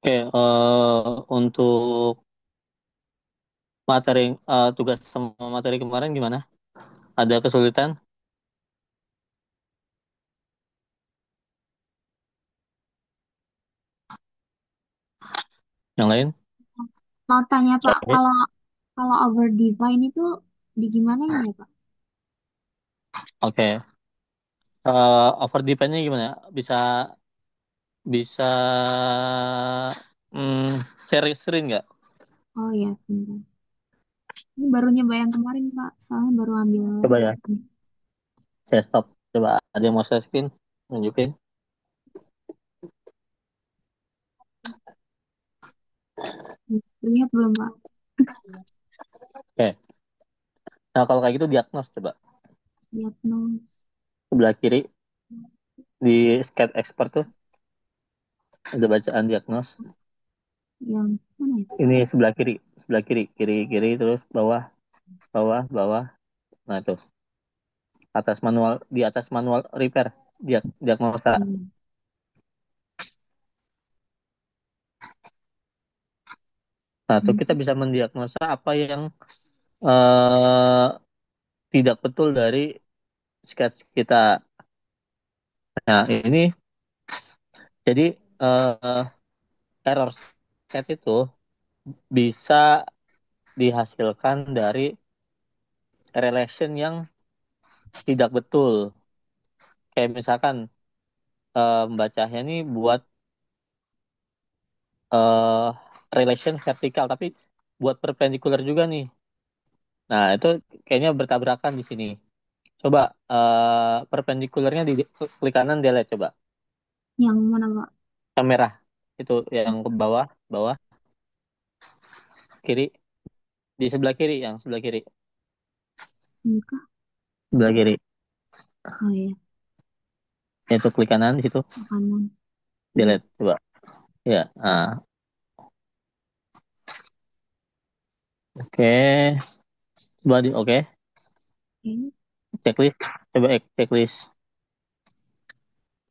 Oke, untuk materi tugas sama materi kemarin gimana? Ada kesulitan? Yang lain? Mau tanya Pak, Sorry. kalau kalau over divine itu di gimana ini ya Pak? Oke. Over depend-nya gimana? Bisa bisa share screen nggak? Oh ya, sebentar. Ini baru nyoba yang kemarin Pak, soalnya baru ambil. Coba ya. Saya stop. Coba ada yang mau share screen? Nunjukin. Lihat belum Pak? Oke. Nah, kalau kayak gitu diagnos coba. Diagnose Sebelah kiri di Sketch Expert tuh ada bacaan diagnos. yang mana ya? Ini sebelah kiri, kiri, kiri, terus bawah, bawah, bawah. Nah, itu di atas manual repair, diagnosa. Hmm. Nah, itu kita Hmm. bisa mendiagnosa apa yang eh, tidak betul dari sketch kita. Nah, ini jadi eh, error sketch itu bisa dihasilkan dari relation yang tidak betul. Kayak misalkan membacanya ini buat eh, relation vertikal, tapi buat perpendicular juga nih. Nah, itu kayaknya bertabrakan di sini. Coba perpendikularnya di klik kanan delete coba. Yang mana Pak? Yang merah itu yang ke bawah, bawah kiri di sebelah kiri yang sebelah kiri, Ini kah? sebelah kiri. Oh ya, Itu klik kanan di situ makanan. Lihat. delete coba. Ya, oke. Coba di oke. Oke. Checklist. Coba checklist.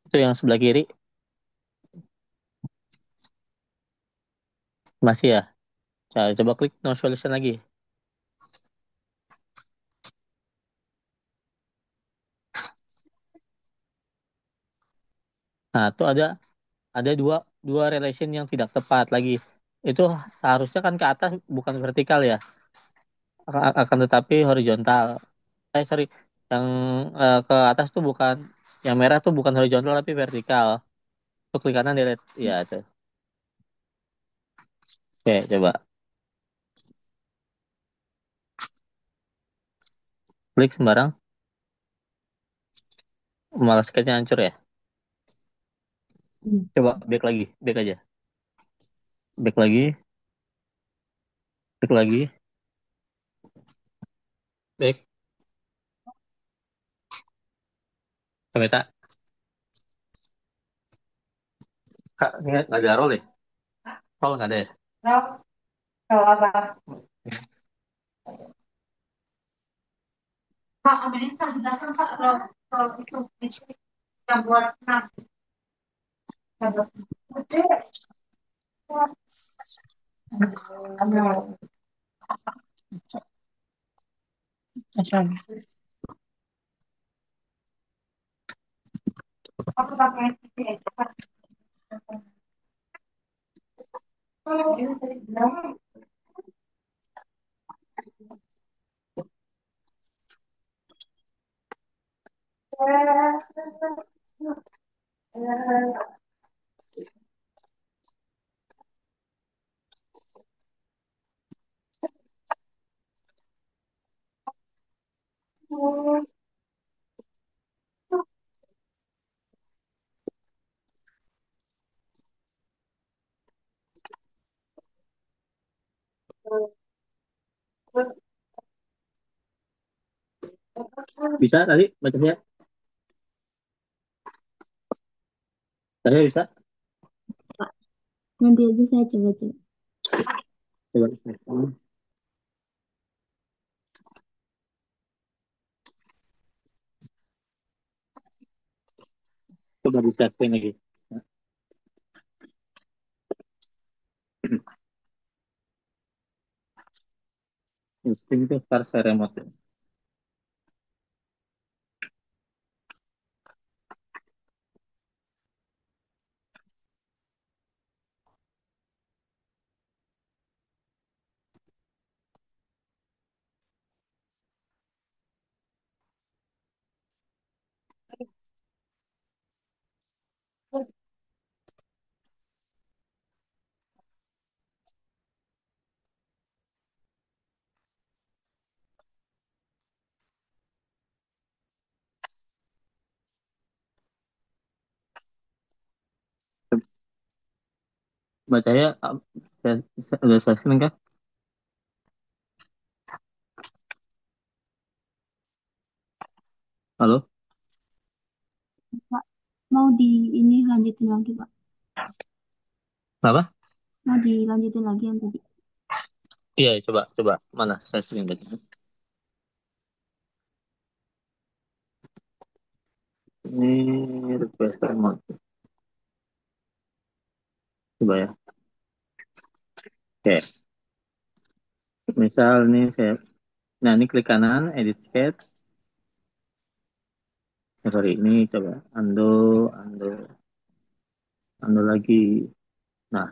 Itu yang sebelah kiri masih ya. Coba klik no solution lagi. Nah, itu ada dua dua relation yang tidak tepat lagi. Itu seharusnya kan ke atas bukan vertikal ya, akan tetapi horizontal. Sorry, yang ke atas tuh bukan, yang merah tuh bukan horizontal tapi vertikal. Tuh klik kanan delete. Iya tuh. Oke, coba klik sembarang. Malah sketchnya hancur ya. Hmm. Coba back lagi, back aja. Back lagi, back lagi, back. Ternyata, Kak, ini nggak ada roll ya? Roll nggak ada ya? Roll apa? Kak, ini kan sudah kan Kak, roll itu yang buat senam. Yang buat senam. Aku pakai ini aja, Kak. Bisa tadi bacanya? Saya bisa. Pak, nanti aja saya coba-coba. Coba. Coba di setting lagi. Ini tuh sekarang saya remote. Baca ya, udah selesai kan? Halo, Pak, mau di ini lanjutin lagi, Pak. apa? Mau dilanjutin lagi yang tadi. Iya, coba, coba. Mana? Saya sering baca. Ini request remote. Coba ya. Oke, misal nih saya, nah ini klik kanan, edit chat. Sorry, ini coba undo lagi. Nah,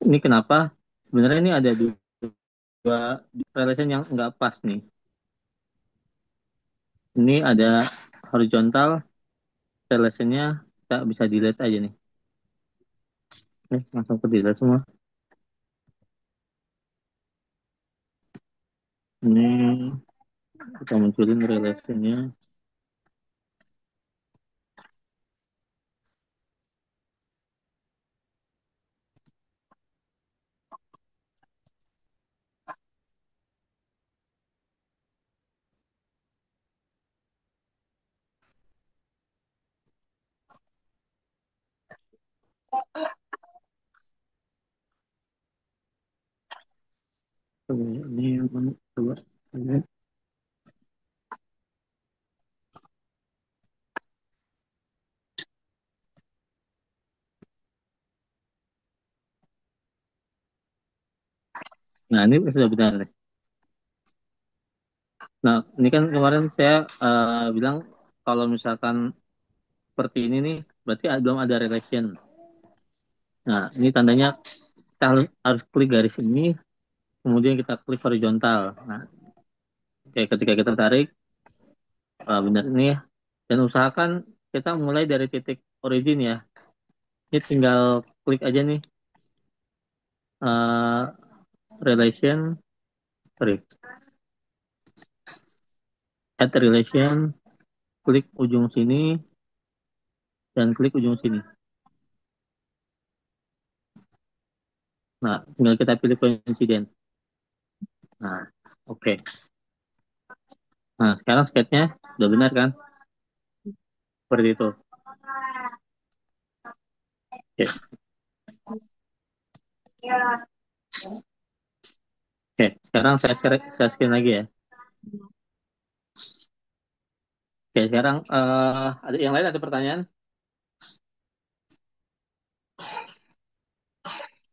ini kenapa? Sebenarnya ini ada dua relation yang nggak pas nih. Ini ada horizontal relationnya, kita bisa delete aja nih. Langsung ke delete semua. Ini kita munculin relationnya. Coba ini yang mana? Coba. Nah, ini sudah benar nih. Nah, ini kan kemarin saya bilang kalau misalkan seperti ini nih, berarti belum ada relation. Nah, ini tandanya kita harus klik garis ini, kemudian kita klik horizontal. Nah, kayak ketika kita tarik, benar ini ya. Dan usahakan kita mulai dari titik origin ya. Ini tinggal klik aja nih, eh, relation, sorry, add relation, klik ujung sini, dan klik ujung sini. Nah, tinggal kita pilih coincident. Nah, oke. Nah, sekarang sketchnya udah benar kan? Seperti itu. Oke, oke. Sekarang saya screen lagi ya. Oke, sekarang ada yang lain ada pertanyaan?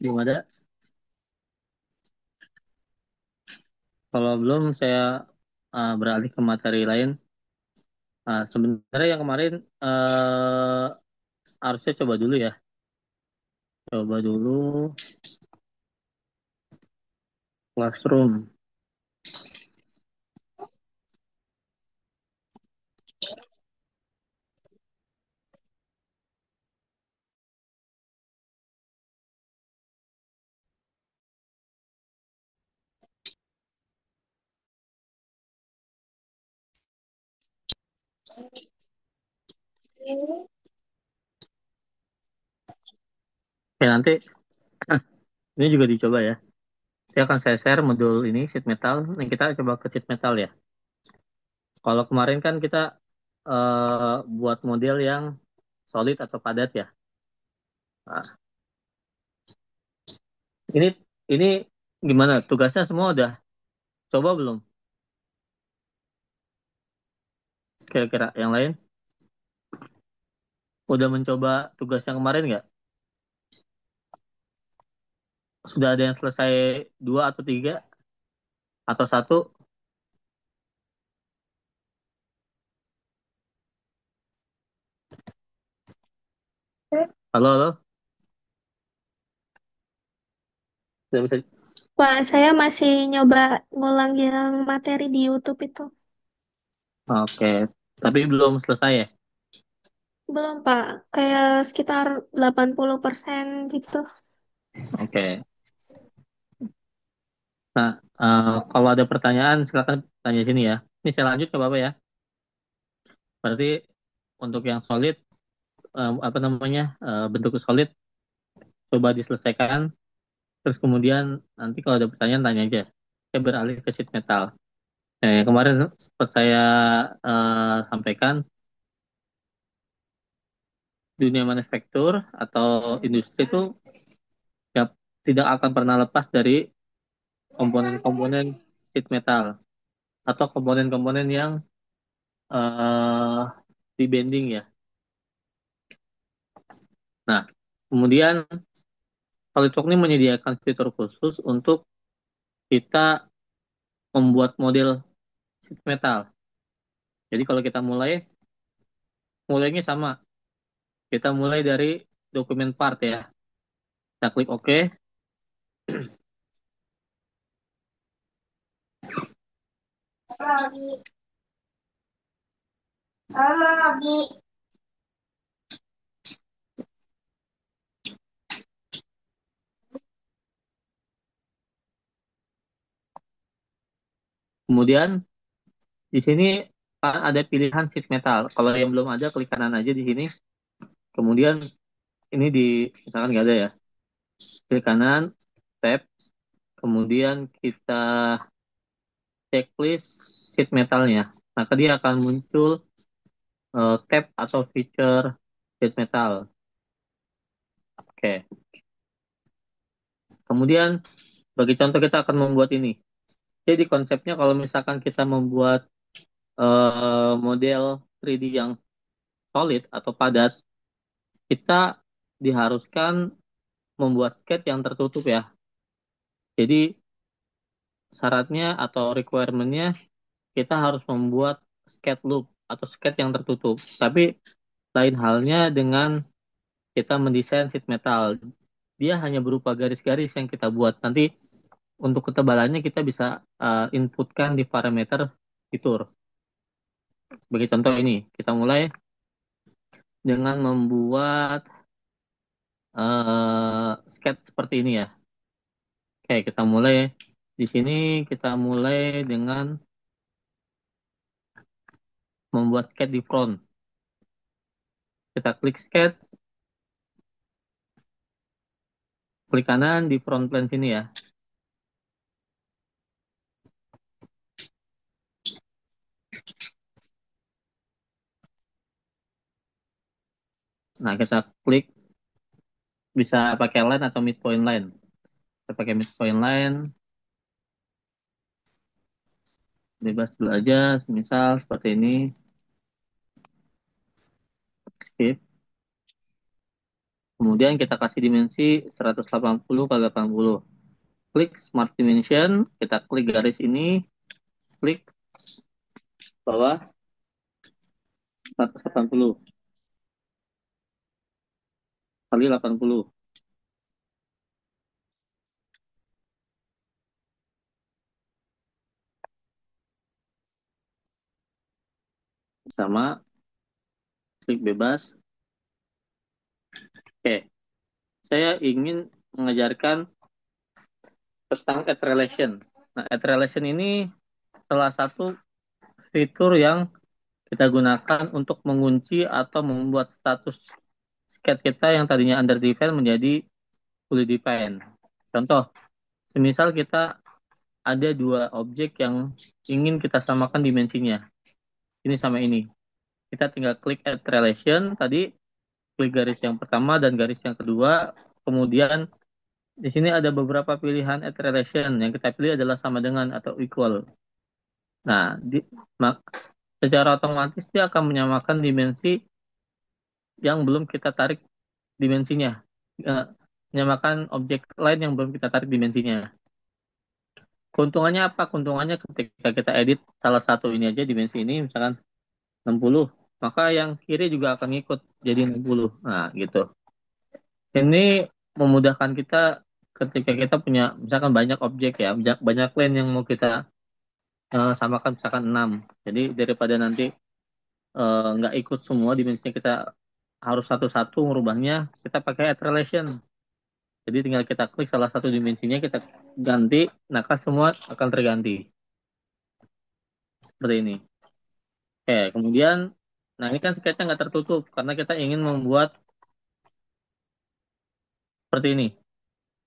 Belum ada. Kalau belum, saya beralih ke materi lain. Sebenarnya yang kemarin harusnya coba dulu ya. Coba dulu Classroom. Oke, nanti ini juga dicoba ya. Saya share modul ini, sheet metal. Nih kita coba ke sheet metal ya. Kalau kemarin kan kita buat model yang solid atau padat ya. Nah, ini ini gimana? Tugasnya semua udah coba belum? Kira-kira yang lain udah mencoba tugas yang kemarin nggak? Sudah ada yang selesai dua atau tiga? Atau satu, halo, halo, tidak bisa. Pak, saya masih nyoba ngulang yang materi di YouTube itu. Oke, tapi belum selesai ya? Belum, Pak. Kayak sekitar 80% gitu. Oke. Nah, kalau ada pertanyaan silakan tanya sini ya. Ini saya lanjut ke Bapak ya. Berarti untuk yang solid, apa namanya, bentuk solid, coba diselesaikan. Terus kemudian nanti kalau ada pertanyaan tanya aja. Saya beralih ke sheet metal. Kemarin sempat saya sampaikan dunia manufaktur atau industri itu ya, tidak akan pernah lepas dari komponen-komponen sheet metal atau komponen-komponen yang eh, di bending ya. Nah, kemudian SolidWorks ini menyediakan fitur khusus untuk kita membuat model sheet metal. Jadi kalau kita mulainya sama. Kita mulai dari dokumen part ya. Kita klik OK. Kemudian di sini kan ada pilihan sheet metal. Kalau yang belum ada, klik kanan aja di sini. Kemudian ini misalkan nggak ada ya. Klik kanan, tab. Kemudian kita checklist sheet metalnya. Maka dia akan muncul tab atau feature sheet metal. Oke. Kemudian bagi contoh kita akan membuat ini. Jadi konsepnya kalau misalkan kita membuat model 3D yang solid atau padat, kita diharuskan membuat sketch yang tertutup ya. Jadi syaratnya atau requirement-nya kita harus membuat sketch loop atau sketch yang tertutup. Tapi lain halnya dengan kita mendesain sheet metal. Dia hanya berupa garis-garis yang kita buat. Nanti untuk ketebalannya kita bisa inputkan di parameter fitur. Sebagai contoh ini, kita mulai dengan membuat sketch seperti ini ya. Oke, kita mulai di sini kita mulai dengan membuat sketch di front. Kita klik sketch, klik kanan di front plane sini ya. Nah, kita klik bisa pakai line atau midpoint line. Kita pakai midpoint line, bebas dulu aja, misal seperti ini, skip. Kemudian kita kasih dimensi 180 kali 80. Klik Smart Dimension, kita klik garis ini, klik bawah 180 kali 80. Sama, klik bebas. Oke, saya ingin mengajarkan tentang add relation. Nah, add relation ini salah satu fitur yang kita gunakan untuk mengunci atau membuat status sket kita yang tadinya under define menjadi fully define. Contoh, semisal kita ada dua objek yang ingin kita samakan dimensinya. Ini sama ini. Kita tinggal klik add relation, tadi klik garis yang pertama dan garis yang kedua. Kemudian di sini ada beberapa pilihan add relation. Yang kita pilih adalah sama dengan atau equal. Nah, secara otomatis dia akan menyamakan dimensi yang belum kita tarik dimensinya. Eh, Menyamakan objek lain yang belum kita tarik dimensinya. Keuntungannya apa? Keuntungannya ketika kita edit salah satu ini aja dimensi ini misalkan 60, maka yang kiri juga akan ngikut jadi 60. Nah, gitu. Ini memudahkan kita ketika kita punya misalkan banyak objek ya, banyak, banyak lane yang mau kita samakan misalkan 6. Jadi daripada nanti nggak ikut semua dimensinya kita harus satu-satu merubahnya, kita pakai add relation. Jadi tinggal kita klik salah satu dimensinya, kita ganti, maka semua akan terganti. Seperti ini. Oke, kemudian, nah ini kan sketchnya nggak tertutup, karena kita ingin membuat seperti ini.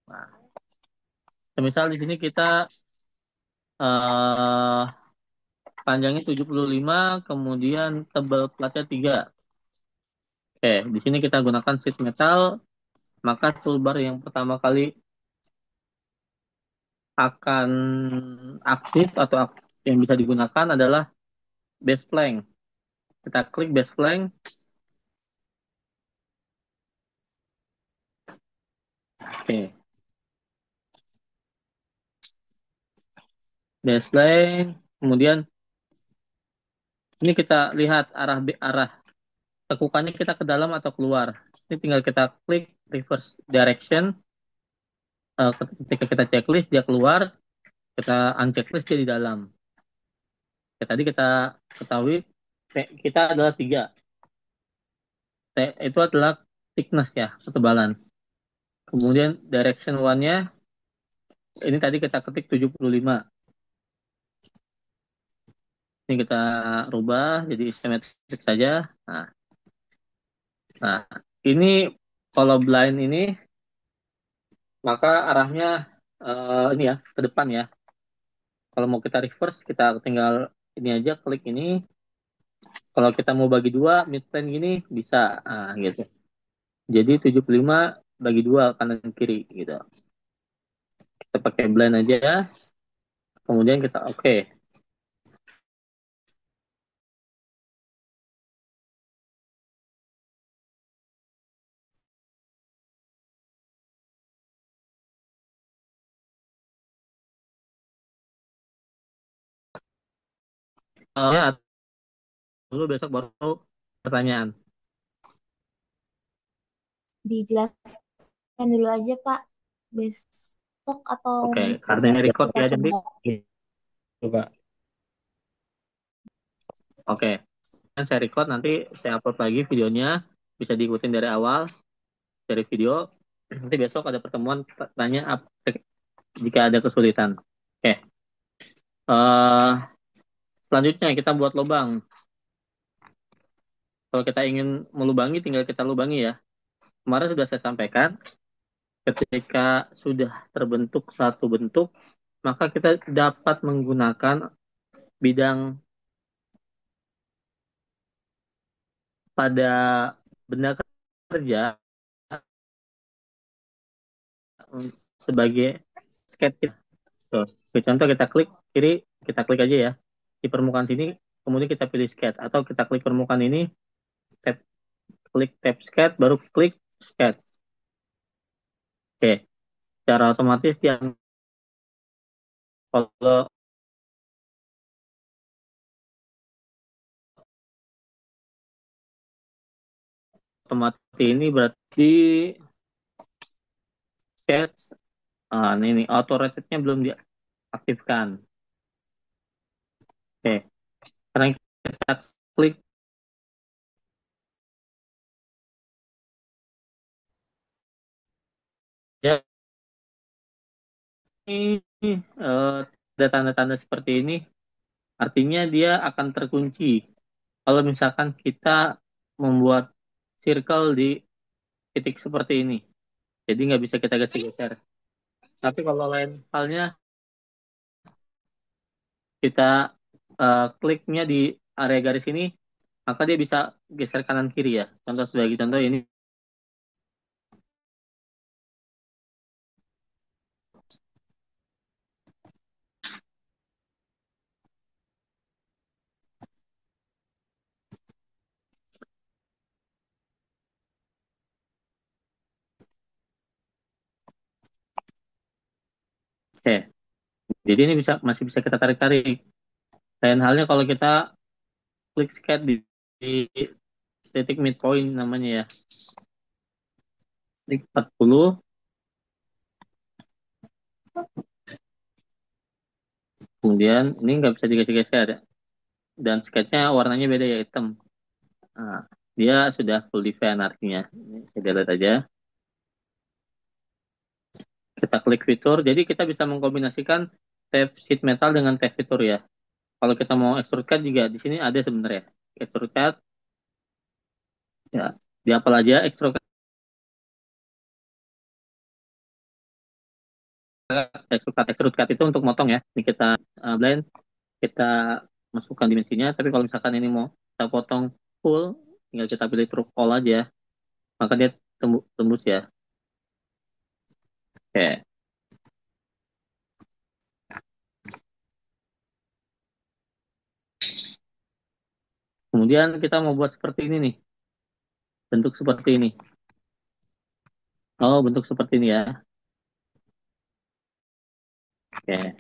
Nah, misal di sini kita eh, panjangnya 75, kemudian tebal platnya 3. Oke, di sini kita gunakan sheet metal, maka toolbar yang pertama kali akan aktif atau yang bisa digunakan adalah base plank. Kita klik base plank. Oke, base plank. Kemudian ini kita lihat arah tekukannya kita ke dalam atau keluar. Ini tinggal kita klik reverse direction. Ketika kita checklist dia keluar, kita unchecklist dia di dalam. Ya, tadi kita ketahui kita adalah 3. Itu adalah thickness ya, ketebalan. Kemudian direction one-nya ini tadi kita ketik 75. Ini kita rubah jadi simetrik saja. Nah, nah ini kalau blind ini maka arahnya ini ya ke depan ya. Kalau mau kita reverse kita tinggal ini aja klik ini. Kalau kita mau bagi dua mid plane gini bisa, gitu. Jadi 75 bagi dua kanan kiri gitu. Kita pakai blind aja. Kemudian kita oke. Ya, dulu besok baru pertanyaan. Dijelaskan dulu aja, Pak. Besok atau Oke, nanti karena saya ini record kita ya jadi. coba. Coba. Oke, dan saya record nanti saya upload lagi videonya, bisa diikutin dari awal dari video. Nanti besok ada pertemuan tanya jika ada kesulitan. Oke, eh selanjutnya kita buat lubang. Kalau kita ingin melubangi, tinggal kita lubangi ya. Kemarin sudah saya sampaikan, ketika sudah terbentuk satu bentuk, maka kita dapat menggunakan bidang pada benda kerja sebagai sketch. Tuh. Oke, contoh kita klik kiri, kita klik aja ya. Di permukaan sini, kemudian kita pilih sketch. Atau kita klik permukaan ini, tap, klik tab sketch, baru klik sketch. Oke, secara otomatis dia kalau otomatis ini berarti sketch. Ini auto rotate-nya belum diaktifkan. Oke, sekarang kita klik ya. Ini ada tanda-tanda seperti ini, artinya dia akan terkunci. Kalau misalkan kita membuat circle di titik seperti ini, jadi nggak bisa kita geser-geser. Tapi kalau lain halnya, kita kliknya di area garis ini, maka dia bisa geser kanan kiri ya. Contoh sebagai contoh ini. Oke, Jadi ini masih bisa kita tarik-tarik. Lain halnya kalau kita klik sketch di titik midpoint namanya ya. Klik 40, kemudian ini nggak bisa digeser-geser ya. Dan sketchnya warnanya beda ya, hitam. Nah, dia sudah full define artinya. Ini saya lihat aja. Kita klik fitur, jadi kita bisa mengkombinasikan tab sheet metal dengan tab fitur ya. Kalau kita mau extrude cut juga di sini ada sebenarnya. Extrude cut, ya, di apa aja extrude extrude cut itu untuk motong ya. Ini kita blend, kita masukkan dimensinya. Tapi kalau misalkan ini mau kita potong full, tinggal kita pilih true all aja, maka dia tembus ya. Oke. Kemudian kita mau buat seperti ini nih, bentuk seperti ini. Oh, bentuk seperti ini ya. Oke.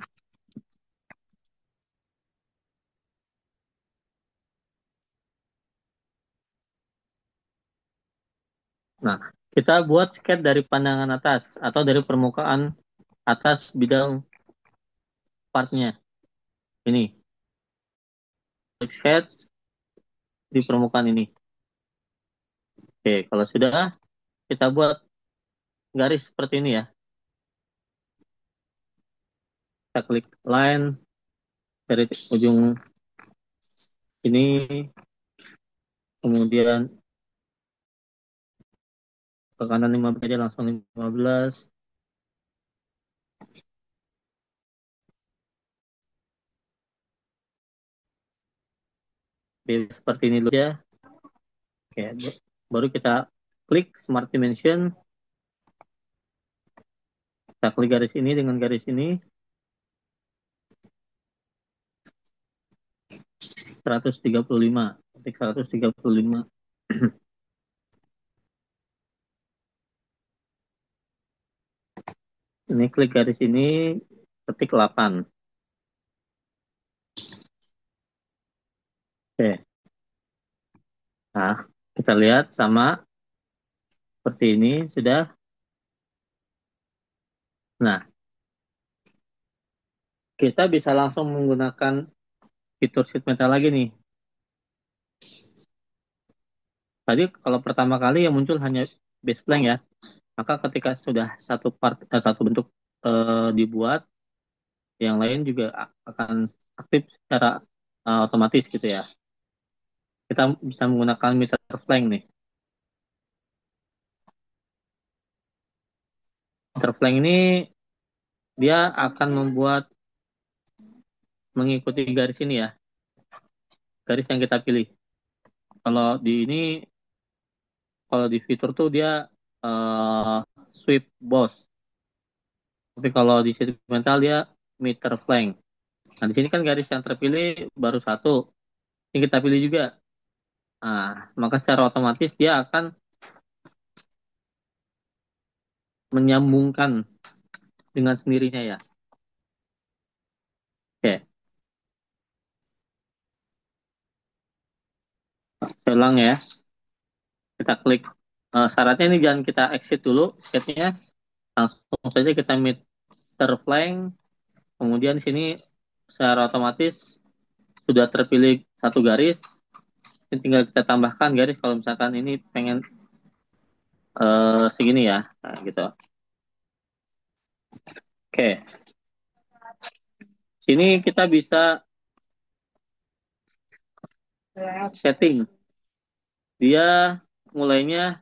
Nah, kita buat sketch dari pandangan atas atau dari permukaan atas bidang partnya. Ini, sketch di permukaan ini. Oke, kalau sudah, kita buat garis seperti ini ya. Kita klik line dari ujung ini, kemudian ke kanan 15 aja, langsung 15. Oke, seperti ini dulu ya. Oke, baru kita klik Smart Dimension. Kita klik garis ini dengan garis ini. 135. Ketik 135. Ini klik garis ini, ketik 8. Oke. Nah, kita lihat sama seperti ini sudah. Nah, kita bisa langsung menggunakan fitur sheet metal lagi nih. Tadi kalau pertama kali yang muncul hanya base blank ya. Maka ketika sudah satu bentuk dibuat, yang lain juga akan aktif secara otomatis gitu ya. Kita bisa menggunakan meter flank nih. Meter flank ini dia akan mengikuti garis ini ya, garis yang kita pilih. Kalau di ini, kalau di fitur tuh dia uh, sweep boss. Tapi kalau di mental dia meter flank. Nah, di sini kan garis yang terpilih baru satu. Ini kita pilih juga. Nah, maka secara otomatis dia akan menyambungkan dengan sendirinya ya. Oke, saya ulang ya. Kita klik. Syaratnya ini jangan kita exit dulu sketchnya. Langsung saja kita meter flank. Kemudian di sini secara otomatis sudah terpilih satu garis. Ini tinggal kita tambahkan garis kalau misalkan ini pengen segini ya. Nah, gitu. Oke, sini kita bisa setting. Dia mulainya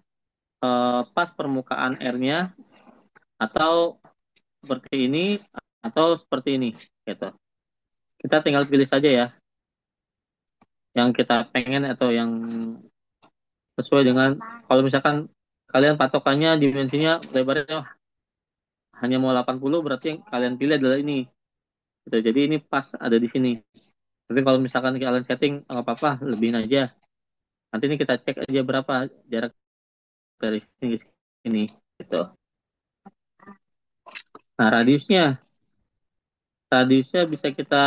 pas permukaan R-nya atau seperti ini atau seperti ini gitu. Kita tinggal pilih saja ya yang kita pengen atau yang sesuai dengan, kalau misalkan kalian patokannya dimensinya lebarnya hanya mau 80, berarti yang kalian pilih adalah ini. Gitu. Jadi ini pas ada di sini. Tapi kalau misalkan kalian setting nggak apa-apa, lebihin aja. Nanti ini kita cek aja berapa jarak dari sini ke sini gitu. Nah, radiusnya Radiusnya bisa kita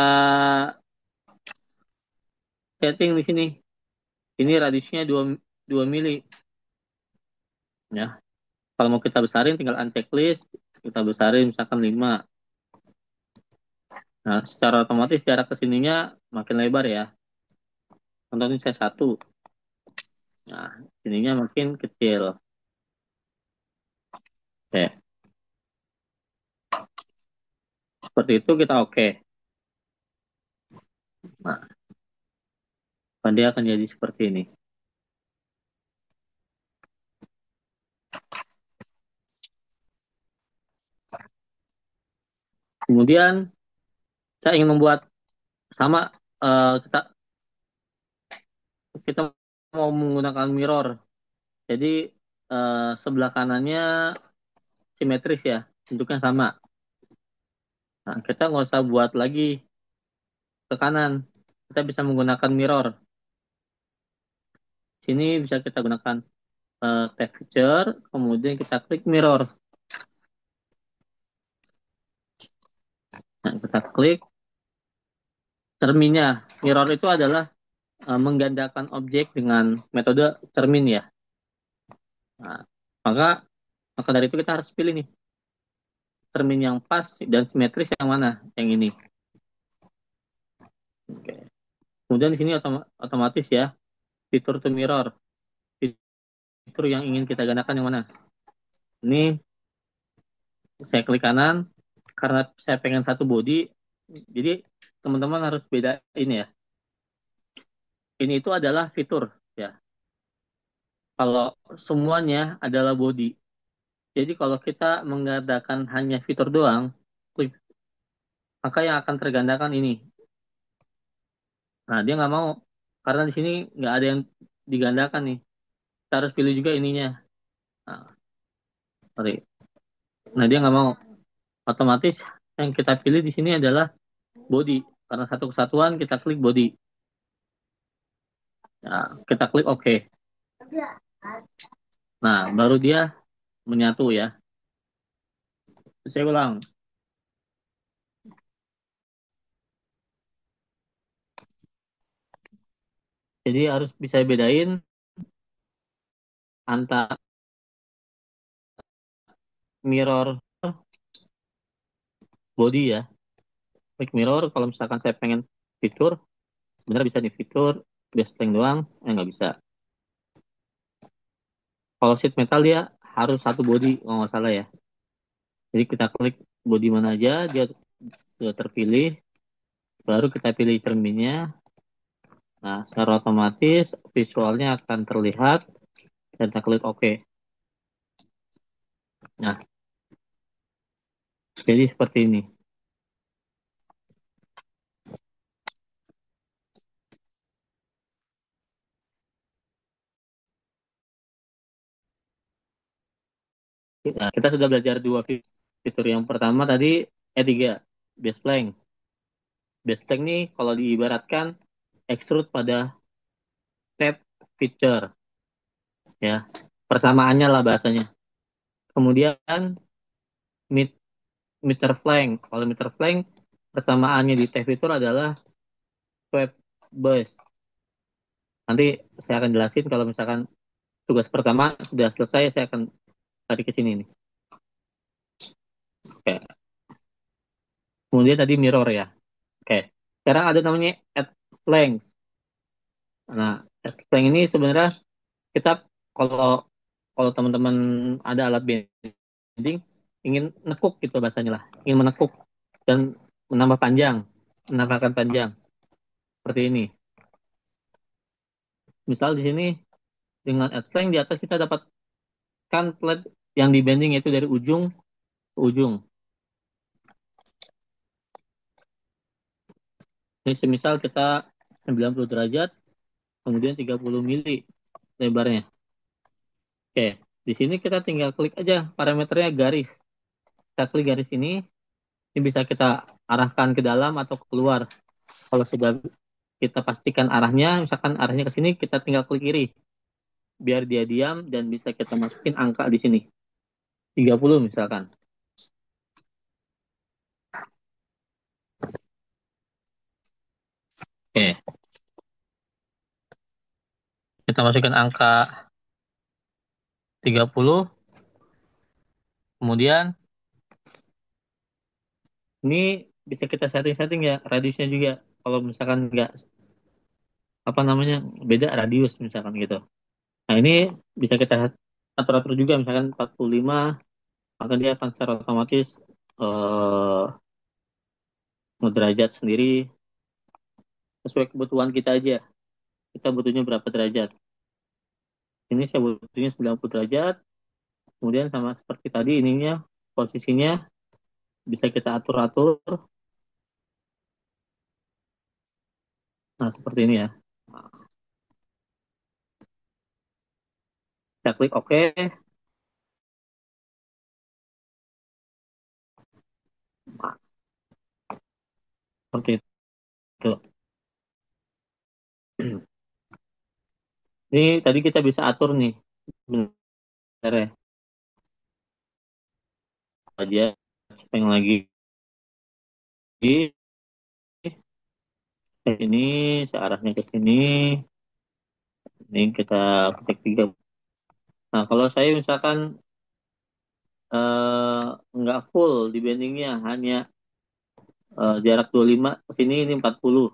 setting di sini. Ini radiusnya 2 mili. Ya. Kalau mau kita besarin tinggal uncheck list, kita besarin misalkan 5. Nah, secara otomatis jarak ke sininya makin lebar ya. Contohnya saya 1. Nah, sininya makin kecil. Oke. Seperti itu kita oke. Nah, dia akan jadi seperti ini. Kemudian saya ingin membuat sama, kita kita mau menggunakan mirror. Jadi sebelah kanannya simetris ya, bentuknya sama. Nah, kita nggak usah buat lagi ke kanan. Kita bisa menggunakan mirror. Sini bisa kita gunakan tab feature, kemudian kita klik mirror. Nah, kita klik cerminnya. Mirror itu adalah menggandakan objek dengan metode cermin ya. Nah, maka maka dari itu kita harus pilih nih cermin yang pas dan simetris yang mana? Yang ini. Oke. Kemudian di sini otomatis ya fitur to mirror. Fitur yang ingin kita gandakan yang mana? Ini saya klik kanan karena saya pengen satu body. Jadi teman-teman harus beda ini ya. Ini itu adalah fitur ya. Kalau semuanya adalah body. Jadi kalau kita menggandakan hanya fitur doang, klik, maka yang akan tergandakan ini. Nah, dia nggak mau karena di sini nggak ada yang digandakan nih. Kita harus pilih juga ininya. Nah, sorry. Nah, dia nggak mau. Otomatis yang kita pilih di sini adalah body. Karena satu kesatuan kita klik body. Nah, kita klik OK. Nah, baru dia menyatu ya. Saya ulang. Jadi harus bisa bedain antara mirror body ya. Klik mirror kalau misalkan saya pengen fitur, benar bisa nih fitur base length doang, nggak bisa. Kalau sheet metal dia harus satu body kalau nggak salah ya. Jadi kita klik body mana aja, dia sudah terpilih, baru kita pilih cerminnya. Nah, secara otomatis visualnya akan terlihat dan kita klik OK. Nah, jadi seperti ini. Nah, kita sudah belajar dua fitur. Yang pertama tadi E3, base length. Base length ini kalau diibaratkan extrude pada tab feature ya. Persamaannya lah bahasanya. Kemudian mid meter flank. Kalau meter flank persamaannya di tab feature adalah sweep base. Nanti saya akan jelasin kalau misalkan tugas pertama sudah selesai, saya akan tarik ke sini nih. Oke. Kemudian tadi mirror ya. Oke. Sekarang ada namanya add length. Nah, add length ini sebenarnya kita kalau kalau teman-teman ada alat bending ingin nekuk gitu bahasanya lah, ingin menekuk dan menambah panjang, menambahkan panjang seperti ini. Misal di sini dengan add length di atas kita dapatkan plate yang di bending yaitu dari ujung ke ujung. Ini semisal kita 90 derajat, kemudian 30 mili lebarnya. Oke, di sini kita tinggal klik aja parameternya garis. Kita klik garis ini bisa kita arahkan ke dalam atau keluar. Kalau sudah kita pastikan arahnya, misalkan arahnya ke sini, kita tinggal klik kiri. Biar dia diam dan bisa kita masukin angka di sini. 30 misalkan. Oke, kita masukkan angka 30. Kemudian ini bisa kita setting-setting ya radiusnya juga. Kalau misalkan nggak apa namanya beda radius misalkan gitu. Nah ini bisa kita atur-atur juga misalkan 45, maka dia akan secara otomatis eh derajat sendiri sesuai kebutuhan kita aja. Kita butuhnya berapa derajat? Ini saya butuhnya 90 derajat. Kemudian sama seperti tadi ininya posisinya bisa kita atur-atur. Nah, seperti ini ya. Kita klik OK. Nah, seperti itu. Ini tadi kita bisa atur nih. Bentar ya. Aja yang lagi ke sini, searahnya ke sini. Ini kita petik 3. Nah, kalau saya misalkan nggak full di bendingnya, hanya jarak 25 ke sini ini 40.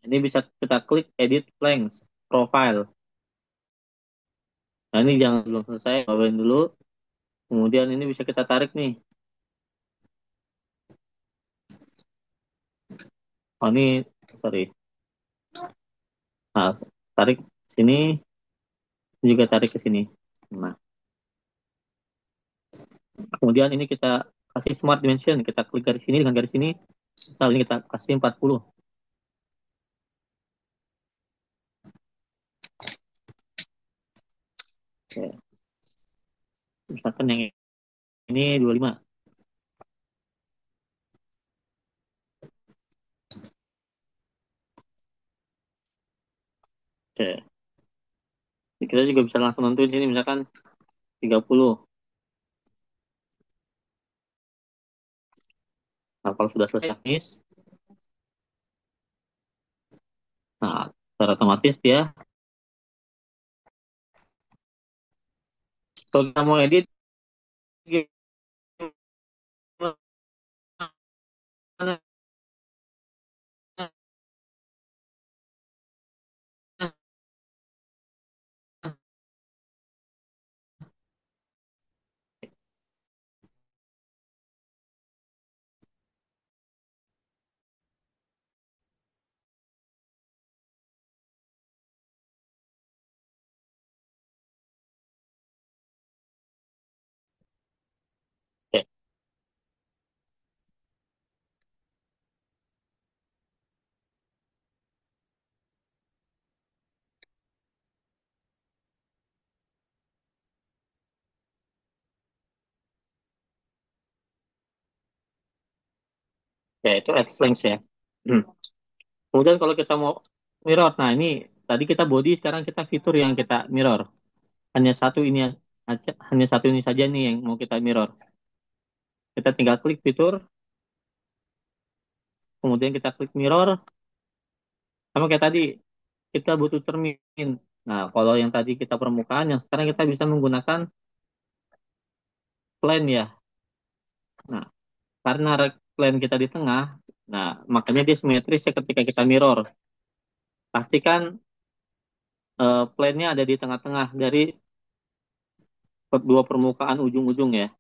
Ini bisa kita klik edit flanks profile. Nah, ini jangan belum selesai, bawain dulu. Kemudian ini bisa kita tarik nih. Oh, ini sorry. Nah, tarik sini juga tarik ke sini. Nah, kemudian ini kita kasih smart dimension, kita klik garis sini dengan garis sini. Misal ini kita kasih 40. Oke. Misalkan yang ini 25. Oke. Kita juga bisa langsung nentuin sini misalkan 30. Nah, kalau sudah selesai teknis, nah, secara otomatis dia kalau kita mau edit gimana? Oke. Ya, itu X length ya. Hmm. Kemudian kalau kita mau mirror, nah ini tadi kita body, sekarang kita fitur yang kita mirror. Hanya satu ini aja, hanya satu ini saja nih yang mau kita mirror. Kita tinggal klik fitur, kemudian kita klik mirror, sama kayak tadi kita butuh cermin. Nah, kalau yang tadi kita permukaan, yang sekarang kita bisa menggunakan plane ya. Nah, karena plane kita di tengah, nah makanya dia simetris ya ketika kita mirror. Pastikan plane-nya ada di tengah-tengah dari dua permukaan ujung-ujung ya.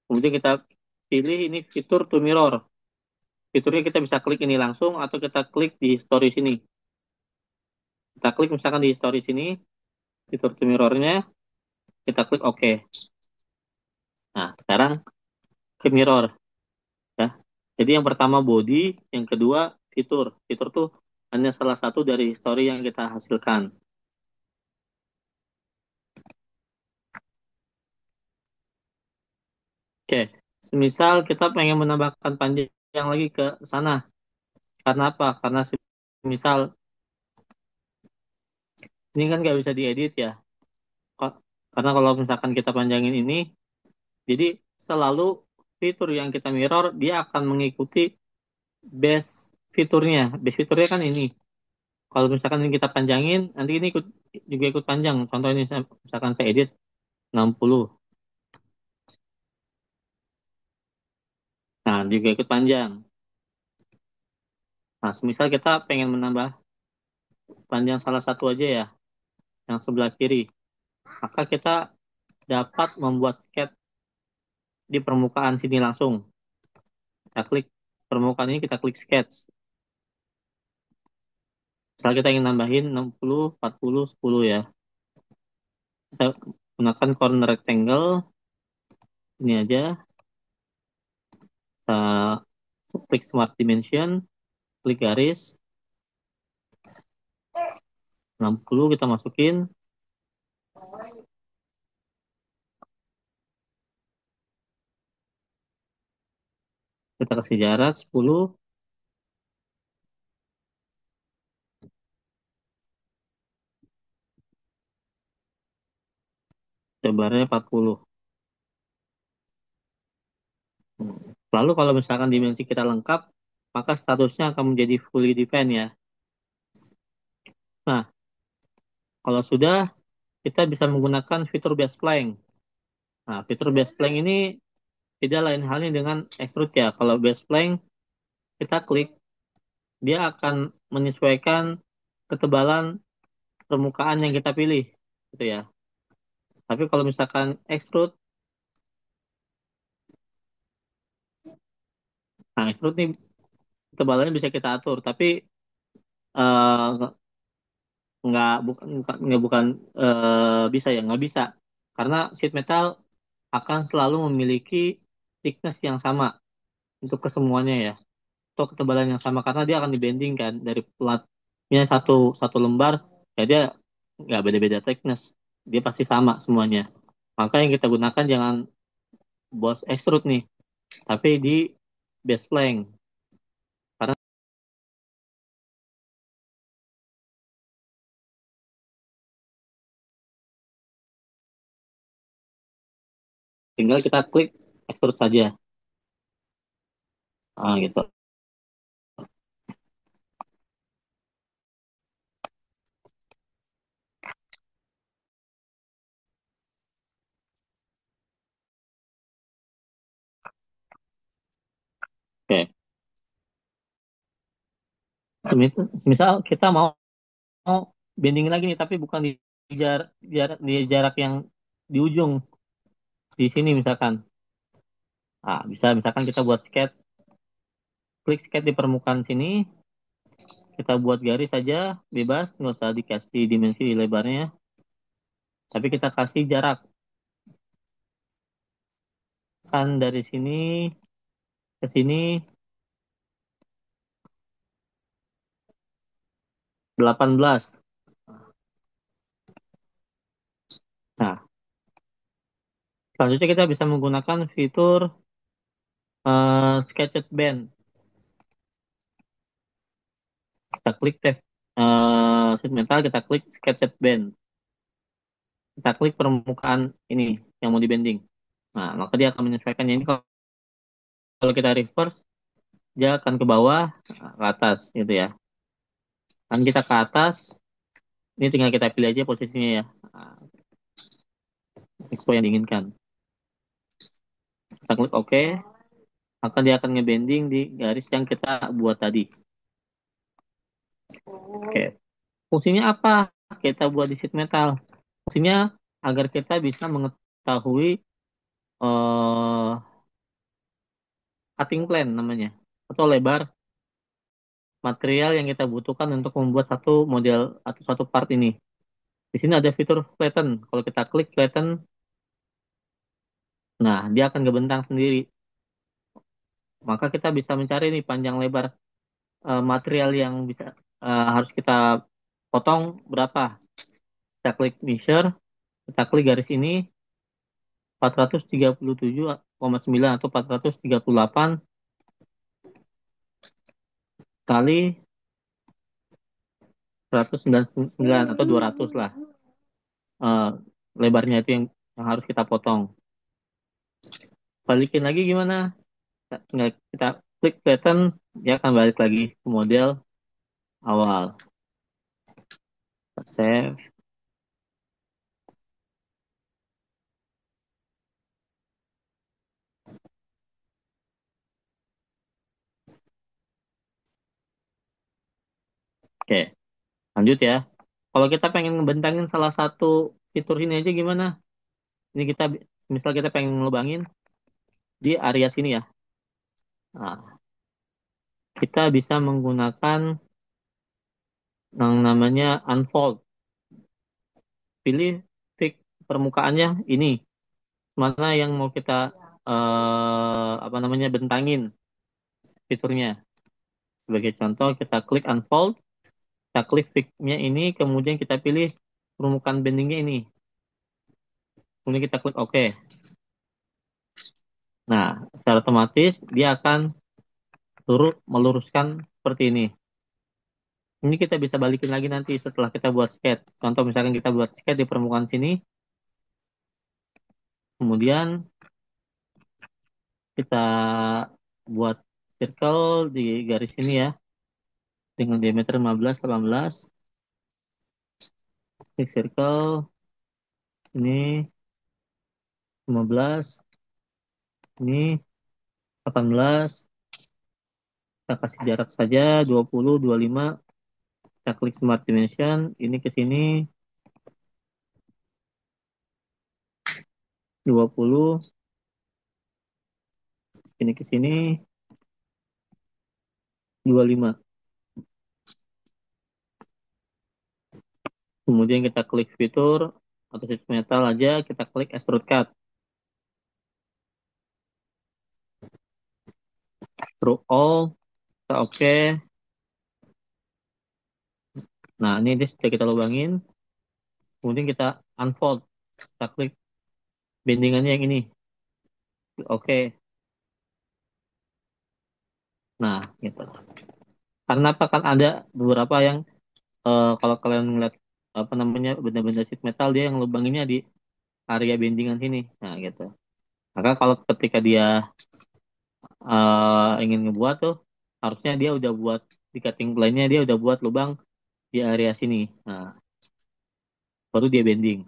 Kemudian kita pilih ini fitur to mirror. Fiturnya kita bisa klik ini langsung atau kita klik di story sini. Kita klik misalkan di story sini, fitur to mirror-nya, kita klik OK. Nah, sekarang ke mirror ya. Jadi yang pertama body, yang kedua fitur. Fitur tuh hanya salah satu dari story yang kita hasilkan. Oke, misal kita pengen menambahkan panjang lagi ke sana. Karena apa? Karena misal ini kan nggak bisa diedit ya. Karena kalau misalkan kita panjangin ini, jadi selalu fitur yang kita mirror dia akan mengikuti base fiturnya. Base fiturnya kan ini. Kalau misalkan ini kita panjangin, nanti ini juga ikut panjang. Contoh ini misalkan saya edit 60. Nah, juga ikut panjang. Nah, semisal kita pengen menambah panjang salah satu aja ya, yang sebelah kiri. Maka kita dapat membuat sketch di permukaan sini langsung. Kita klik permukaan ini, kita klik sketch. Setelah kita ingin nambahin 60, 40, 10 ya. Kita gunakan corner rectangle. Ini aja. Kita klik smart dimension. Klik garis. 60 kita masukin. Kita kasih jarak 10. Lebarnya 40. Lalu kalau misalkan dimensi kita lengkap, maka statusnya akan menjadi fully defined ya. Nah, kalau sudah, kita bisa menggunakan fitur base spline. Nah, fitur base spline ini tidak lain halnya dengan extrude ya. Kalau base spline, kita klik, dia akan menyesuaikan ketebalan permukaan yang kita pilih, gitu ya. Tapi kalau misalkan extrude, nah extrude nih ketebalannya bisa kita atur, tapi eh, nggak bukan bisa ya, nggak bisa karena sheet metal akan selalu memiliki thickness yang sama untuk kesemuanya ya, atau ketebalan yang sama karena dia akan dibandingkan dari platnya satu satu lembar ya, dia nggak beda-beda thickness, dia pasti sama semuanya. Maka yang kita gunakan jangan boss extrude nih, tapi di base plank, karena tinggal kita klik extrude saja. Gitu. Oke. Semisal kita mau bending lagi nih, tapi bukan di jarak yang di ujung di sini misalkan. Nah, bisa misalkan kita buat sketch, klik sketch di permukaan sini, kita buat garis saja, bebas, nggak usah dikasih dimensi lebarnya, tapi kita kasih jarak kan dari sini ke sini 18. Nah, selanjutnya kita bisa menggunakan fitur sketched band. Kita klik tab sheet metal, kita klik sketched band. Kita klik permukaan ini yang mau dibanding. Nah, maka dia akan menyesuaikannya. Ini kalau kita reverse, dia akan ke bawah, ke atas gitu ya. Kan kita ke atas, ini tinggal kita pilih aja posisinya ya. Nah, sesuai yang diinginkan. Kita klik OK, maka dia akan ngebanding di garis yang kita buat tadi. Oke. Fungsinya apa kita buat di sheet metal? Fungsinya agar kita bisa mengetahui eh, cutting plan namanya, atau lebar material yang kita butuhkan untuk membuat satu model atau satu part ini. Di sini ada fitur flatten. Kalau kita klik flatten, nah dia akan ngebentang sendiri. Maka kita bisa mencari nih panjang lebar material yang bisa harus kita potong berapa. Kita klik measure, kita klik garis ini 437,9 atau 438 kali 199 atau 200 lah. Eh, Lebarnya itu yang harus kita potong. Balikin lagi gimana? Tinggal kita klik pattern, dia akan balik lagi ke model awal. Save. Oke, lanjut ya. Kalau kita pengen ngebentangin salah satu fitur ini aja gimana? Ini kita, misal kita pengen ngelubangin di area sini ya. Nah, kita bisa menggunakan yang namanya unfold. Pilih fix permukaannya ini. Mana yang mau kita apa namanya bentangin fiturnya. Sebagai contoh, kita klik unfold, kita klik fix-nya ini, kemudian kita pilih permukaan bendingnya ini. Kemudian kita klik OK. Nah, secara otomatis dia akan turut meluruskan seperti ini. Ini kita bisa balikin lagi nanti setelah kita buat sketch. Contoh misalkan kita buat sketch di permukaan sini, kemudian kita buat circle di garis ini ya, dengan diameter 15, 18. Klik circle, ini 15, ini 18. Kita kasih jarak saja 20, 25. Kita klik Smart Dimension, ini ke sini 20, ini ke sini 25. Kemudian kita klik fitur atau sheet metal aja, kita klik extrude cut. Through all, kita oke. Nah, ini dia sudah kita lubangin. Kemudian kita unfold. Kita klik bendingannya yang ini. Oke. Nah, gitu. Karena apa kan ada beberapa yang kalau kalian ngeliat apa namanya benda-benda sheet metal dia yang lubanginnya di area bendingan sini. Nah, gitu. Maka kalau ketika dia ingin ngebuat tuh harusnya dia udah buat di cutting plane-nya dia udah buat lubang di area sini. Nah, baru dia bending.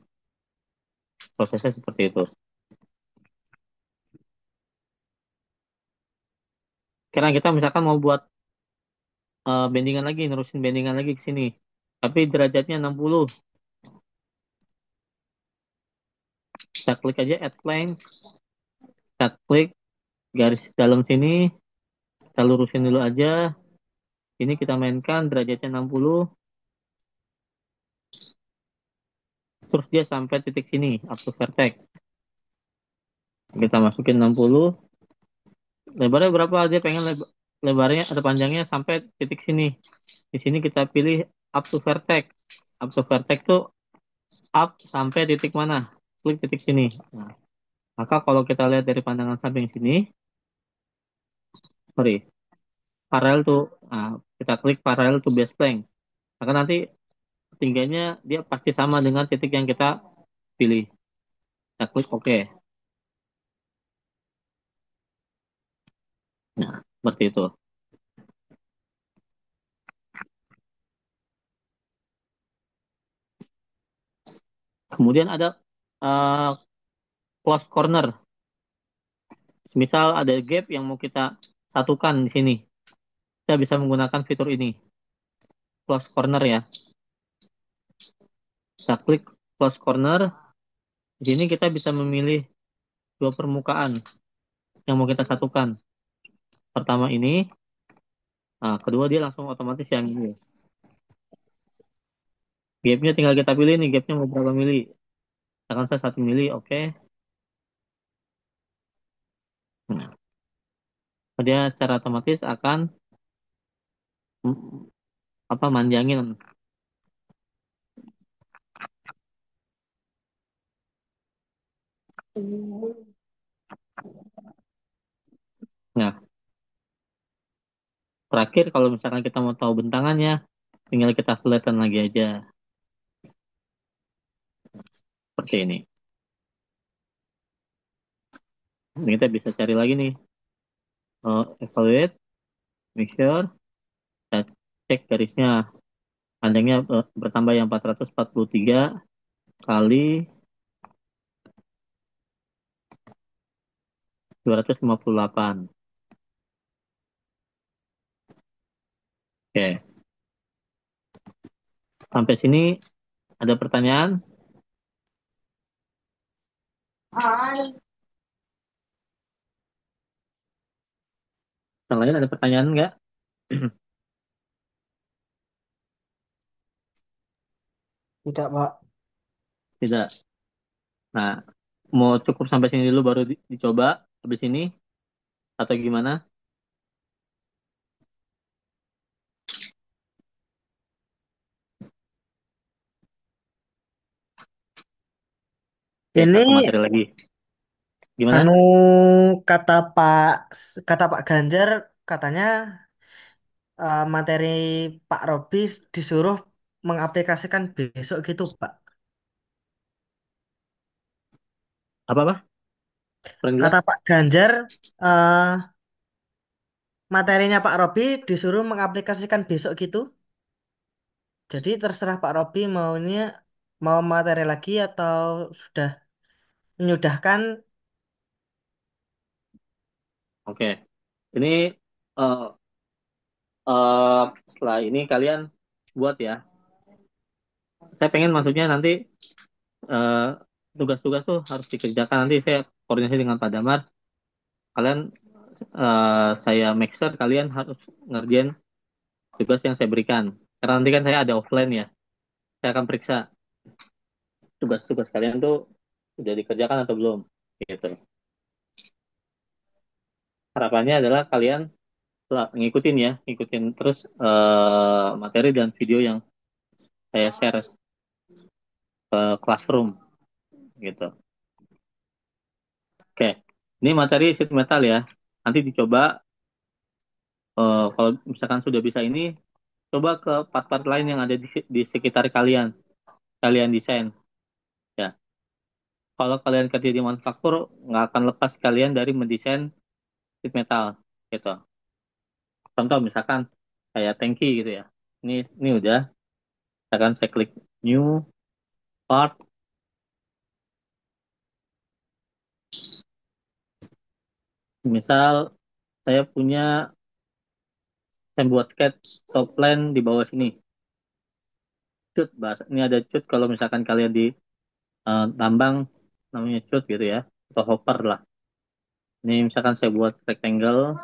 Prosesnya seperti itu. Karena kita misalkan mau buat bendingan lagi, nerusin bendingan lagi ke sini. Tapi derajatnya 60. Kita klik aja add plane, kita klik garis dalam sini, kita lurusin dulu aja. Ini kita mainkan derajatnya 60, terus dia sampai titik sini, up to vertex. Kita masukin 60, lebarnya berapa? Dia pengen lebarnya atau panjangnya sampai titik sini. Di sini kita pilih up to vertex. Up to vertex tuh up sampai titik mana? Klik titik sini. Nah, maka kalau kita lihat dari pandangan samping sini, sorry, parallel to, nah, kita klik parallel to base plane. Maka nanti ketinggiannya dia pasti sama dengan titik yang kita pilih. Kita klik OK. Nah, seperti itu. Kemudian ada uh, close corner. Misal ada gap yang mau kita satukan di sini. Kita bisa menggunakan fitur ini. Close corner ya. Kita klik close corner. Di sini kita bisa memilih dua permukaan yang mau kita satukan. Pertama ini, nah, kedua dia langsung otomatis yang ini. Gapnya tinggal kita pilih nih, gapnya mau berapa mili. Misalkan saya 1 mili, oke. Nah, dia secara otomatis akan mm, apa manjangin. Nah, terakhir kalau misalkan kita mau tahu bentangannya, tinggal kita flatten lagi aja. Seperti ini. Ini kita bisa cari lagi nih. Evaluate. make sure kita cek garisnya panjangnya bertambah yang 443 kali 258. Oke, sampai sini ada pertanyaan? Yang lain ada pertanyaan nggak? Tidak, Pak. Tidak. Nah, mau cukup sampai sini dulu baru dicoba habis ini atau gimana? Oke, Ini ke materi lagi. anu Gimana? kata Pak kata Pak Ganjar katanya materi Pak Robi disuruh mengaplikasikan besok gitu, Pak. Apa-apa? Kurang jelas? Kata Pak Ganjar eh, materinya Pak Robi disuruh mengaplikasikan besok gitu. Jadi terserah Pak Robi maunya mau materi lagi atau sudah menyudahkan. Oke. Ini eh, eh, setelah ini kalian buat ya. Saya pengen maksudnya nanti eh, tugas-tugas tuh harus dikerjakan. Nanti saya koordinasi dengan Pak Damar. Kalian saya make sure kalian harus ngerjain tugas yang saya berikan. Karena nanti kan saya ada offline ya. Saya akan periksa tugas-tugas kalian tuh sudah dikerjakan atau belum. Gitu. Harapannya adalah kalian ngikutin ya, ngikutin terus materi dan video yang saya share ke classroom gitu. Oke, ini materi sheet metal ya. Nanti dicoba kalau misalkan sudah bisa ini, coba ke part-part lain yang ada di sekitar kalian, kalian desain. Ya, kalau kalian kerja di manufaktur, nggak akan lepas kalian dari mendesain sheet metal gitu. Contoh misalkan kayak tangki gitu ya. Ini udah, misalkan saya klik new part. Misal saya punya, saya buat sketch top plan di bawah sini. Cut, bahasa ini ada cut kalau misalkan kalian di tambang namanya cut gitu ya, atau hopper lah. Ini misalkan saya buat rectangle,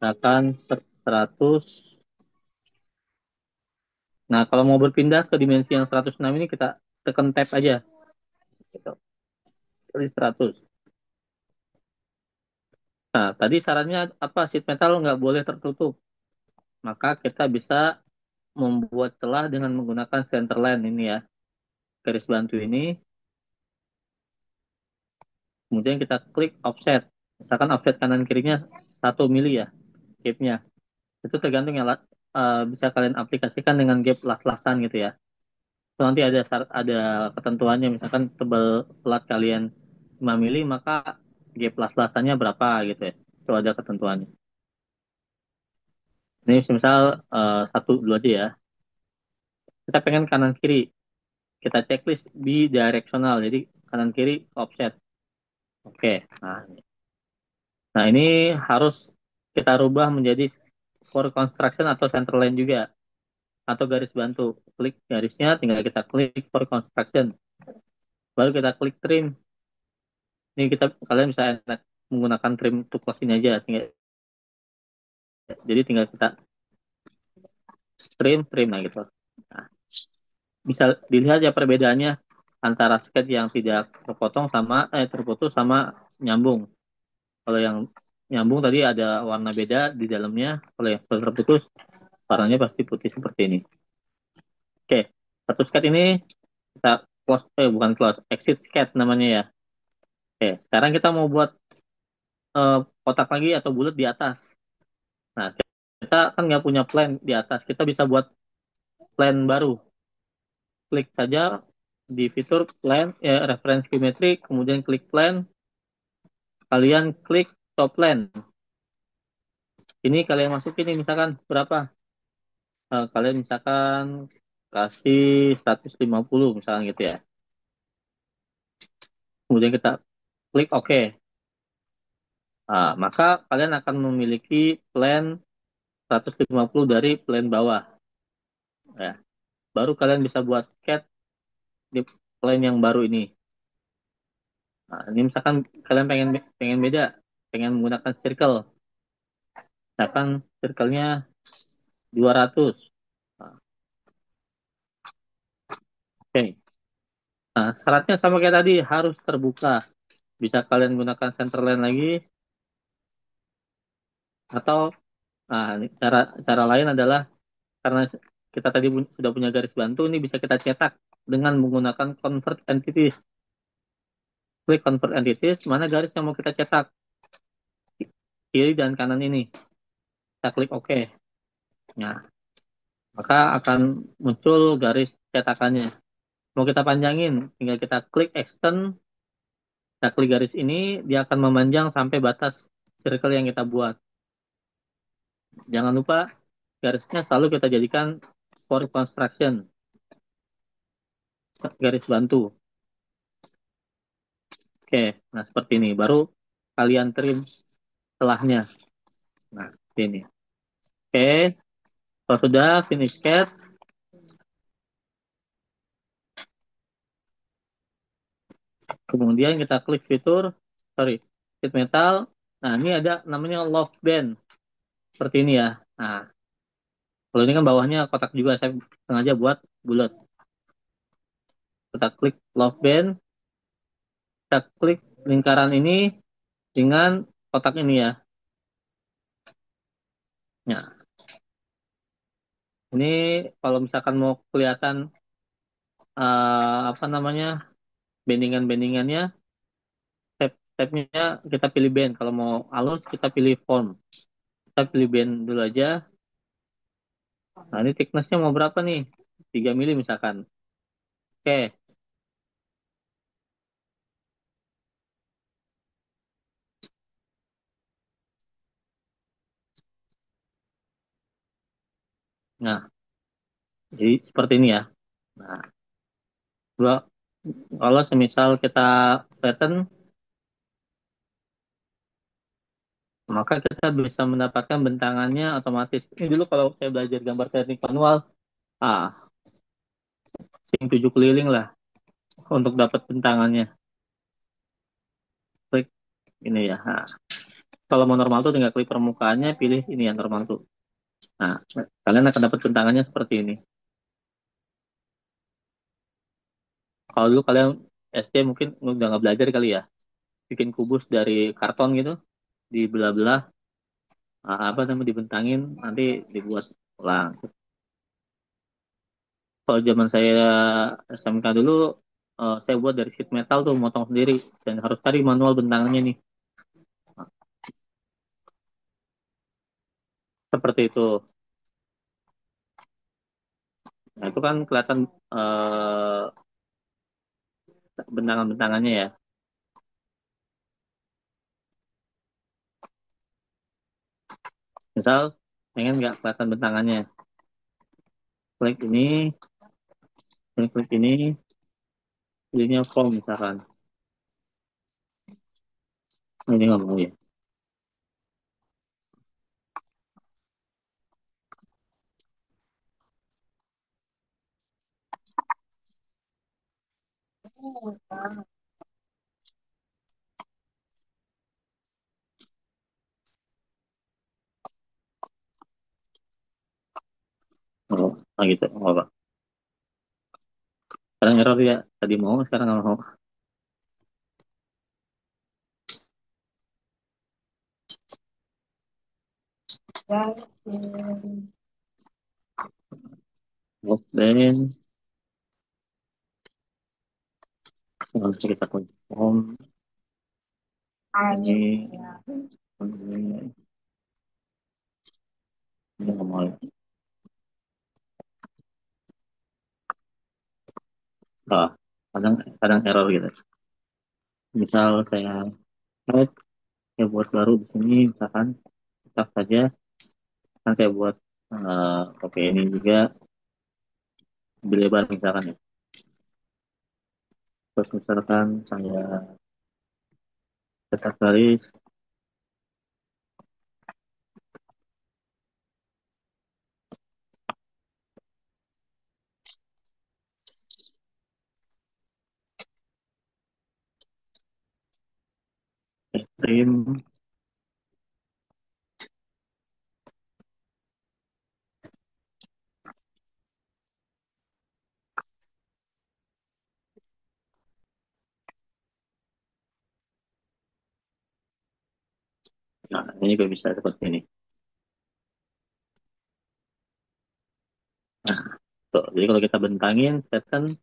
misalkan 100. Nah, kalau mau berpindah ke dimensi yang 106 ini kita tekan tab aja gitu. Pilih 100. Nah, tadi sarannya apa? Sheet metal nggak boleh tertutup. Maka kita bisa membuat celah dengan menggunakan center line ini ya, garis bantu ini. Kemudian kita klik offset. Misalkan offset kanan kirinya 1 mili ya, gapnya. Itu tergantung ya, bisa kalian aplikasikan dengan gap las-lasan gitu ya. So, nanti ada ketentuannya, misalkan tebal plat kalian 5 mili, maka gap las-lasannya berapa gitu ya. Itu ada ketentuannya. Ini misal satu dua aja ya. Kita pengen kanan kiri, kita checklist bidirectional, jadi kanan kiri offset. Oke, nah ini harus kita rubah menjadi for construction atau center line juga, atau garis bantu. Klik garisnya, tinggal kita klik for construction. Baru kita klik trim. Ini kalian bisa enak menggunakan trim to close ini aja. Jadi tinggal kita trim, trim nah gitu. Nah, bisa dilihat ya perbedaannya antara sketch yang tidak terpotong sama terputus sama nyambung. Kalau yang nyambung tadi ada warna beda di dalamnya. Kalau yang terputus warnanya pasti putih seperti ini. Oke, satu sketch ini kita close, bukan close, exit sketch namanya ya. Oke, sekarang kita mau buat kotak lagi atau bulat di atas. Nah, kita kan nggak punya plan di atas. Kita bisa buat plan baru. Klik saja di fitur plan, ya, reference geometry, kemudian klik plan, kalian klik top plan. Ini kalian masukin nih misalkan berapa? Kalian misalkan kasih 150 misalkan gitu ya. Kemudian kita klik OK. Maka kalian akan memiliki plan 150 dari plan bawah. Ya. Baru kalian bisa buat cat di plan yang baru ini. Ini misalkan kalian pengen pengen beda, pengen menggunakan circle. Misalkan circle-nya 200. Nah, oke. Nah, syaratnya sama kayak tadi, harus terbuka. Bisa kalian gunakan centerline lagi, atau ini cara cara lain adalah karena kita tadi sudah punya garis bantu, ini bisa kita cetak dengan menggunakan convert entities. Klik convert entities, mana garis yang mau kita cetak, kiri dan kanan ini. Kita klik OK. Nah, maka akan muncul garis cetakannya. Mau kita panjangin, tinggal kita klik extend, kita klik garis ini, dia akan memanjang sampai batas circle yang kita buat. Jangan lupa garisnya selalu kita jadikan for construction, garis bantu. Oke, nah seperti ini. Baru kalian trim celahnya. Nah, seperti ini. Oke, kalau sudah finish sketch, kemudian kita klik fitur, sorry, sheet metal. Nah, ini ada namanya love band. Seperti ini ya. Nah, kalau ini kan bawahnya kotak juga, saya sengaja buat bulat. Kita klik love band, kita klik lingkaran ini dengan kotak ini ya. Nah, ini kalau misalkan mau kelihatan apa namanya bendingan-bendingannya, tab-tabnya kita pilih band. Kalau mau halus kita pilih form. Kita pilih band dulu aja. Nah, ini thicknessnya mau berapa nih? 3 mili misalkan. Oke. Nah, jadi seperti ini ya. Nah, dua, kalau semisal kita pattern, maka kita bisa mendapatkan bentangannya otomatis. Ini dulu kalau saya belajar gambar teknik manual, ah, sing 7 keliling lah untuk dapat bentangannya. Klik ini ya. Nah, kalau mau normal tuh tinggal klik permukaannya, pilih ini yang normal tuh. Nah, kalian akan dapat bentangannya seperti ini. Kalau dulu kalian SD mungkin udah nggak belajar kali ya, bikin kubus dari karton gitu, dibelah-belah, apa namanya dibentangin, nanti dibuat ulang. Kalau zaman saya SMK dulu, saya buat dari sheet metal tuh, motong sendiri, dan harus cari manual bentangannya nih. Seperti itu. Nah, itu kan kelihatan bentangan-bentangannya ya. Misal pengen nggak kelihatan bentangannya, klik ini, klik ini, pilihnya form misalkan. Ini nggak mau ya. Oh, gitu, nggak apa. Sekarang error ya. Tadi mau, sekarang nggak mau. Then, langsung kita confirm. Ini, ini nggak mau. Ah, kadang, kadang error gitu. Misal saya buat baru di sini, misalkan tetap saja. kan saya buat oke ini juga lebih lebar misalkan ya. Terus misalkan saya cetak garis trim. Nah, ini juga bisa seperti ini. Nah, tuh. Jadi kalau kita bentangin pattern,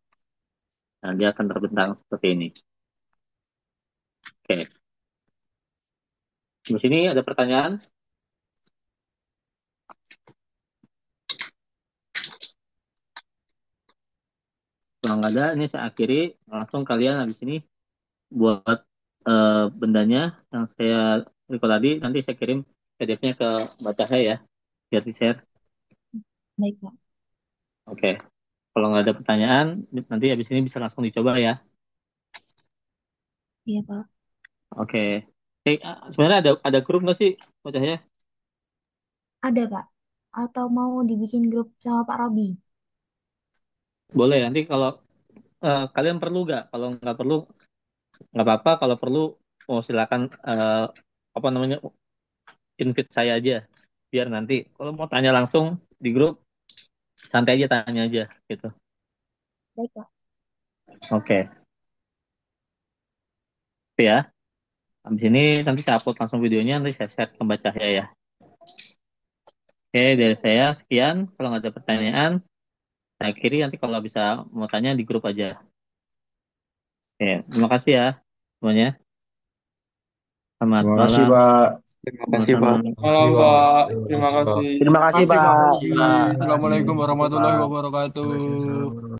nah dia akan terbentang seperti ini. Oke. Di sini ada pertanyaan. Kalau nggak ada, ini saya akhiri. Langsung kalian habis ini buat bendanya yang saya record tadi. Nanti saya kirim PDF-nya ke Mbak Cahaya ya, biar di-share. Baik, Pak. Oke. Kalau nggak ada pertanyaan, nanti habis ini bisa langsung dicoba ya. Iya, Pak. Oke. Sebenarnya ada grup nggak sih, Mbak Cahaya? Ada, Pak. Atau mau dibikin grup sama Pak Robi? Boleh. Nanti kalau kalian perlu nggak? Kalau nggak perlu, nggak apa-apa. Kalau perlu, oh silakan apa namanya invite saya aja. Biar nanti kalau mau tanya langsung di grup, santai aja tanya aja gitu. Baik, Pak. Oke. Itu ya. Habis ini nanti saya upload langsung videonya, nanti saya share ke Mbak Cahaya ya. Oke, dari saya sekian. Kalau nggak ada pertanyaan, saya kiri nanti kalau bisa mau tanya di grup aja. Oke, terima kasih ya semuanya. Selamat Terima kasih, malam. Pak. Terima kasih, Sama-sama. Pak. Terima kasih, Malam, Pak. Pak. Terima Terima kasih, Pak. kasih. Terima kasih, Terima Pak. kasih. Terima kasih. Assalamualaikum Terima kasih, warahmatullahi Pak. wabarakatuh. Waalaikumsalam.